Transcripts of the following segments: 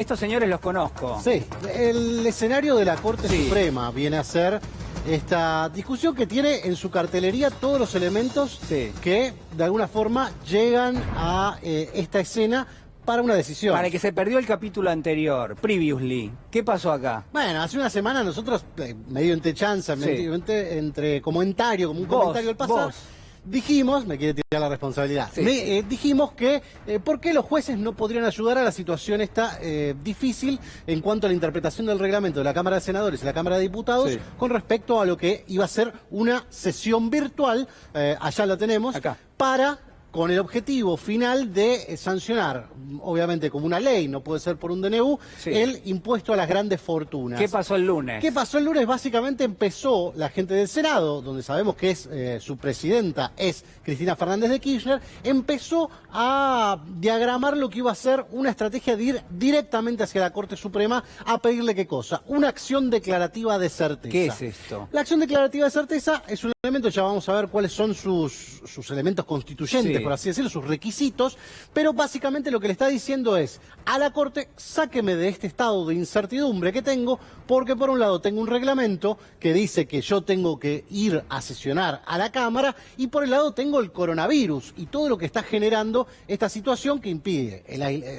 Estos señores los conozco. Sí, el escenario de la Corte Suprema viene a ser esta discusión que tiene en su cartelería todos los elementos que de alguna forma llegan a esta escena para una decisión. Para el que se perdió el capítulo anterior, Previously, ¿qué pasó acá? Bueno, hace una semana nosotros, medio entre chanza, entre comentario, como un comentario del pasado, dijimos, me quiere tirar la responsabilidad, dijimos que por qué los jueces no podrían ayudar a la situación esta difícil en cuanto a la interpretación del reglamento de la Cámara de Senadores y la Cámara de Diputados con respecto a lo que iba a ser una sesión virtual, allá la tenemos, con el objetivo final de sancionar, obviamente como una ley, no puede ser por un DNU, el impuesto a las grandes fortunas. ¿Qué pasó el lunes? ¿Qué pasó el lunes? Básicamente empezó la gente del Senado, donde sabemos que es su presidenta es Cristina Fernández de Kirchner, empezó a diagramar lo que iba a ser una estrategia de ir directamente hacia la Corte Suprema a pedirle ¿qué cosa? Una acción declarativa de certeza. ¿Qué es esto? La acción declarativa de certeza es un elemento, ya vamos a ver cuáles son sus elementos constituyentes, por así decirlo, sus requisitos, pero básicamente lo que le está diciendo es a la Corte, sáqueme de este estado de incertidumbre que tengo, porque por un lado tengo un reglamento que dice que yo tengo que ir a sesionar a la Cámara y por el lado tengo el coronavirus y todo lo que está generando esta situación que impide,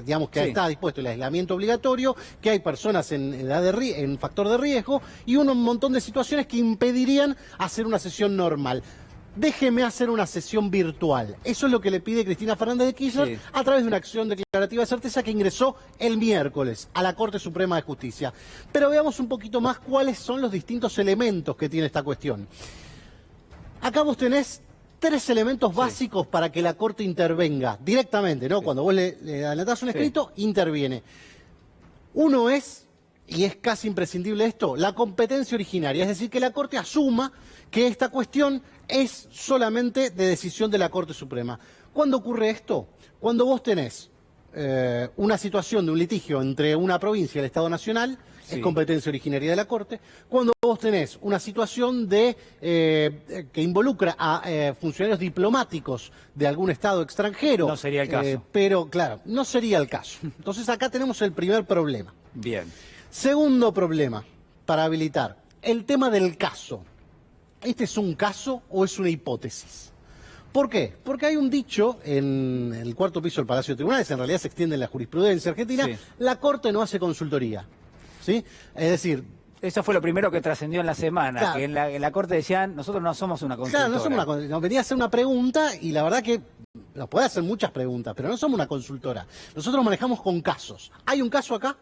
digamos que está dispuesto el aislamiento obligatorio, que hay personas en factor de riesgo y un montón de situaciones que impedirían hacer una sesión normal. Déjeme hacer una sesión virtual. Eso es lo que le pide Cristina Fernández de Kirchner a través de una acción declarativa de certeza que ingresó el miércoles a la Corte Suprema de Justicia. Pero veamos un poquito más cuáles son los distintos elementos que tiene esta cuestión. Acá vos tenés tres elementos básicos para que la Corte intervenga directamente, ¿no? Cuando vos le adelantás un escrito, interviene. Uno es, y es casi imprescindible esto, la competencia originaria, es decir, que la Corte asuma que esta cuestión es solamente de decisión de la Corte Suprema. ¿Cuándo ocurre esto? Cuando vos tenés una situación de un litigio entre una provincia y el Estado Nacional, es competencia originaria de la Corte. Cuando vos tenés una situación que involucra a funcionarios diplomáticos de algún Estado extranjero. No sería el caso. Pero claro, no sería el caso. Entonces acá tenemos el primer problema. Bien. Segundo problema para habilitar, el tema del caso. ¿Este es un caso o es una hipótesis? ¿Por qué? Porque hay un dicho en el cuarto piso del Palacio de Tribunales, en realidad se extiende en la jurisprudencia argentina, la Corte no hace consultoría. ¿Sí? Es decir, eso fue lo primero que trascendió en la semana, que en la Corte decían, nosotros no somos una consultora. Claro, no somos una, nos venía a hacer una pregunta y la verdad que nos puede hacer muchas preguntas, pero no somos una consultora. Nosotros manejamos con casos. ¿Hay un caso acá?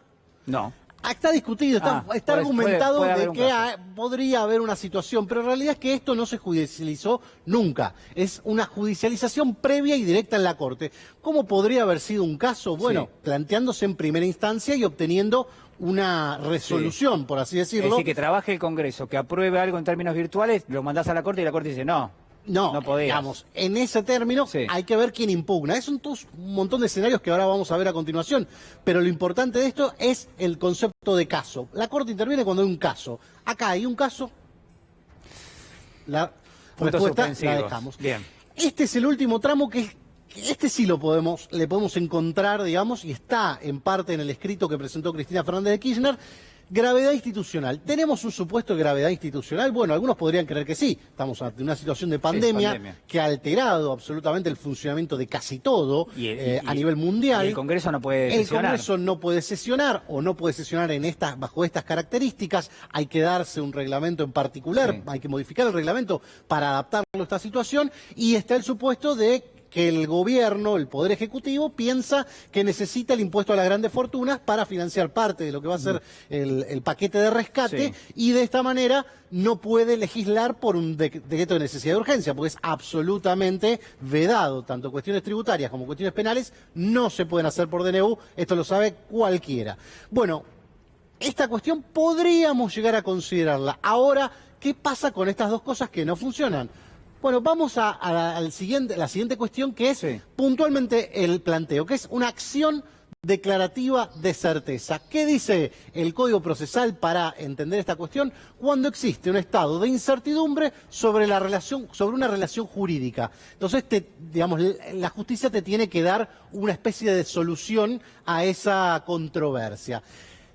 No. Está discutido, está argumentado de que podría haber una situación, pero en realidad es que esto no se judicializó nunca. Es una judicialización previa y directa en la Corte. ¿Cómo podría haber sido un caso? Bueno, planteándose en primera instancia y obteniendo una resolución, por así decirlo. Es decir, que trabaje el Congreso, que apruebe algo en términos virtuales, lo mandás a la Corte y la Corte dice no. No podías. Digamos, en ese término hay que ver quién impugna. Es un montón de escenarios que ahora vamos a ver a continuación, pero lo importante de esto es el concepto de caso. La Corte interviene cuando hay un caso. Acá hay un caso, la respuesta la dejamos. Bien. Este es el último tramo que este sí le podemos encontrar, digamos, y está en parte en el escrito que presentó Cristina Fernández de Kirchner. Gravedad institucional. ¿Tenemos un supuesto de gravedad institucional? Bueno, algunos podrían creer que sí. Estamos ante una situación de pandemia que ha alterado absolutamente el funcionamiento de casi todo a nivel mundial. Y el Congreso no puede sesionar. El Congreso no puede sesionar o no puede sesionar bajo estas características. Hay que darse un reglamento en particular, hay que modificar el reglamento para adaptarlo a esta situación y está el supuesto de que el gobierno, el Poder Ejecutivo, piensa que necesita el impuesto a las grandes fortunas para financiar parte de lo que va a ser el paquete de rescate y de esta manera no puede legislar por un decreto de necesidad de urgencia, porque es absolutamente vedado, tanto cuestiones tributarias como cuestiones penales, no se pueden hacer por DNU, esto lo sabe cualquiera. Bueno, esta cuestión podríamos llegar a considerarla. Ahora, ¿qué pasa con estas dos cosas que no funcionan? Bueno, vamos a la siguiente cuestión que es puntualmente el planteo, que es una acción declarativa de certeza. ¿Qué dice el Código Procesal para entender esta cuestión? Cuando existe un estado de incertidumbre sobre una relación jurídica. Entonces, digamos, la justicia te tiene que dar una especie de solución a esa controversia.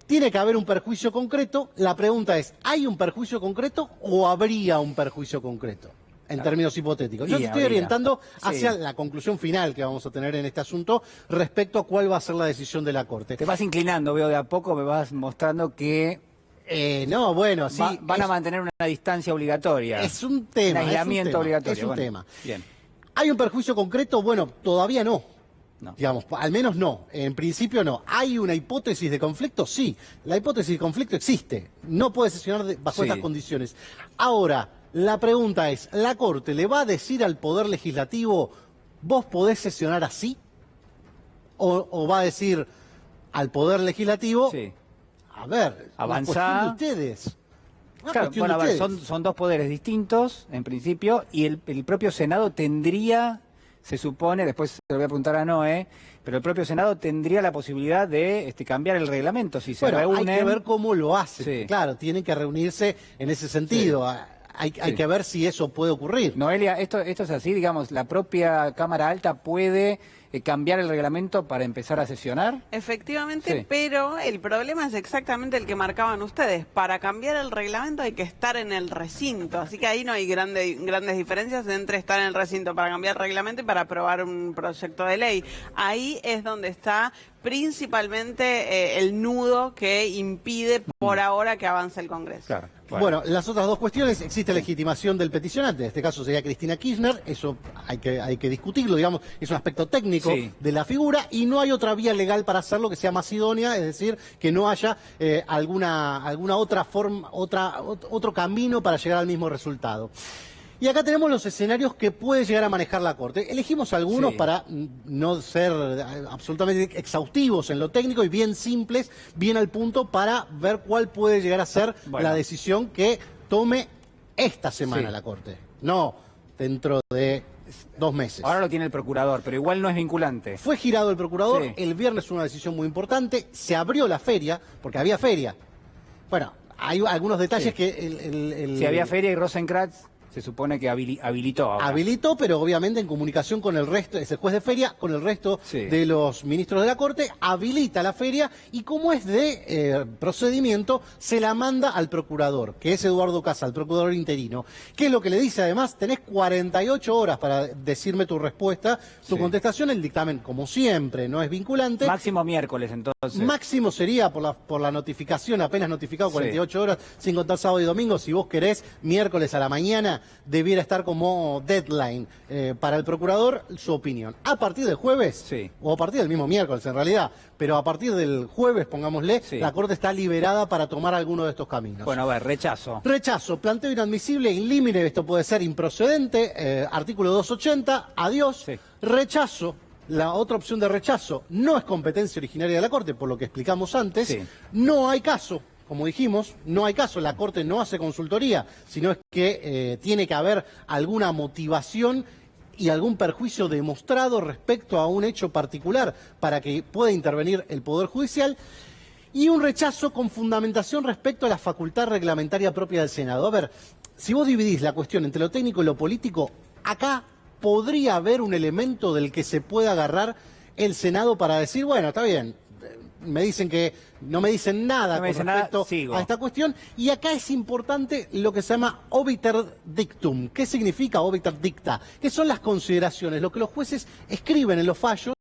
Tiene que haber un perjuicio concreto. La pregunta es, ¿hay un perjuicio concreto o habría un perjuicio concreto? En términos hipotéticos. Yo te estoy orientando hacia la conclusión final que vamos a tener en este asunto respecto a cuál va a ser la decisión de la Corte. Te vas inclinando, veo de a poco, me vas mostrando que no, bueno, sí. Van a mantener una distancia obligatoria. Es un tema. Un aislamiento obligatorio. Es un tema. Bien. ¿Hay un perjuicio concreto? Bueno, todavía no. No. Digamos, al menos no. En principio no. ¿Hay una hipótesis de conflicto? Sí. La hipótesis de conflicto existe. No puede sesionar bajo estas condiciones. Ahora, la pregunta es, ¿la Corte le va a decir al Poder Legislativo, vos podés sesionar así? ¿O va a decir al Poder Legislativo, a ver, avanzar de ustedes? Claro, bueno, a ver, son dos poderes distintos, en principio, y el propio Senado tendría, se supone, después se lo voy a preguntar a Noé, pero el propio Senado tendría la posibilidad de cambiar el reglamento si se reúnen. Hay que ver cómo lo hace. Sí. Claro, tienen que reunirse en ese sentido. Sí. Hay que ver si eso puede ocurrir. Noelia, esto es así, digamos, la propia Cámara Alta puede cambiar el reglamento para empezar a sesionar. Efectivamente, pero el problema es exactamente el que marcaban ustedes. Para cambiar el reglamento hay que estar en el recinto, así que ahí no hay grandes diferencias entre estar en el recinto para cambiar el reglamento y para aprobar un proyecto de ley. Ahí es donde está principalmente el nudo que impide por ahora que avance el Congreso. Claro. Bueno, las otras dos cuestiones, existe legitimación del peticionante, en este caso sería Cristina Kirchner, eso hay que discutirlo, digamos, es un aspecto técnico de la figura y no hay otra vía legal para hacerlo que sea más idónea, es decir, que no haya alguna otra forma, otro camino para llegar al mismo resultado. Y acá tenemos los escenarios que puede llegar a manejar la Corte. Elegimos algunos para no ser absolutamente exhaustivos en lo técnico y bien simples, bien al punto, para ver cuál puede llegar a ser la decisión que tome esta semana la Corte. No dentro de 2 meses. Ahora lo tiene el procurador, pero igual no es vinculante. Fue girado el procurador, el viernes una decisión muy importante, se abrió la feria, porque había feria. Bueno, hay algunos detalles que... Si había feria y Rosenkrantz se supone que habilitó ahora. Habilitó, pero obviamente en comunicación con el resto, es el juez de feria, con el resto de los ministros de la Corte, habilita la feria y como es de procedimiento, se la manda al procurador, que es Eduardo Casal, el procurador interino. ¿Qué es lo que le dice? Además, tenés 48 horas para decirme tu respuesta, tu contestación. El dictamen, como siempre, no es vinculante. Máximo miércoles, entonces. Máximo sería por la notificación, apenas notificado, 48 horas, sin contar sábado y domingo. Si vos querés, miércoles a la mañana, debiera estar como deadline para el procurador su opinión. A partir del jueves, o a partir del mismo miércoles en realidad, pero a partir del jueves, pongámosle, la Corte está liberada para tomar alguno de estos caminos. Bueno, a ver, rechazo. Rechazo, planteo inadmisible, in limine, esto puede ser improcedente, artículo 280, adiós. Rechazo. La otra opción de rechazo no es competencia originaria de la Corte, por lo que explicamos antes. No hay caso. Como dijimos, no hay caso, la Corte no hace consultoría, sino es que tiene que haber alguna motivación y algún perjuicio demostrado respecto a un hecho particular para que pueda intervenir el Poder Judicial, y un rechazo con fundamentación respecto a la facultad reglamentaria propia del Senado. A ver, si vos dividís la cuestión entre lo técnico y lo político, acá podría haber un elemento del que se pueda agarrar el Senado para decir, bueno, está bien, me dicen que no me dicen nada con respecto a esta cuestión, y acá es importante lo que se llama obiter dictum. ¿Qué significa obiter dicta? Que son las consideraciones, lo que los jueces escriben en los fallos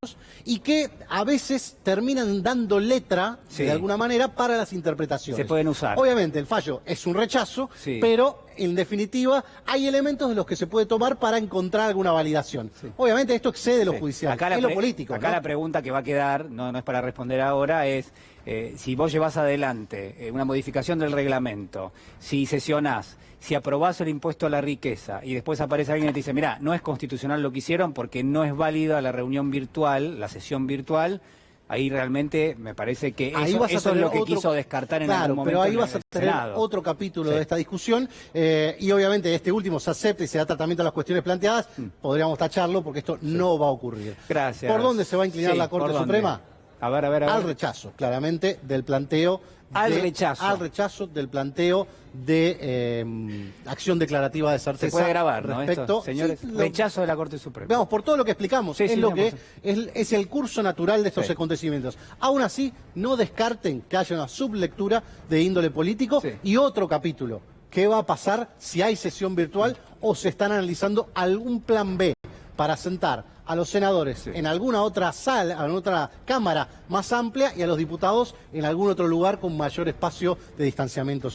y que a veces terminan dando letra, de alguna manera, para las interpretaciones. Se pueden usar. Obviamente el fallo es un rechazo, pero en definitiva hay elementos de los que se puede tomar para encontrar alguna validación. Obviamente esto excede lo judicial, es lo político. Acá la pregunta que va a quedar, no es para responder ahora, es si vos llevás adelante una modificación del reglamento, si sesionás, si aprobás el impuesto a la riqueza y después aparece alguien y te dice, mirá, no es constitucional lo que hicieron porque no es válida la reunión virtual, la sesión virtual, ahí realmente me parece que eso es lo que quiso descartar en algún momento. Pero ahí vas a tener otro capítulo de esta discusión y obviamente este último se acepta y se da tratamiento a las cuestiones planteadas, podríamos tacharlo porque esto no va a ocurrir. Gracias. ¿Por dónde se va a inclinar la Corte Suprema? A ver, a ver, a ver. Al rechazo, claramente, del planteo. Al rechazo. Al rechazo del planteo de acción declarativa de certeza. Se puede grabar, ¿no? Respecto, Esto, señores, sí, rechazo de la Corte Suprema. Veamos, por todo lo que explicamos, Sí, es sí, lo no, que por es el curso natural de estos Sí. acontecimientos. Aún así, no descarten que haya una sublectura de índole político Sí. y otro capítulo. ¿Qué va a pasar si hay sesión virtual o se están analizando algún plan B para sentar a los senadores en alguna otra sala, en otra cámara más amplia y a los diputados en algún otro lugar con mayor espacio de distanciamiento?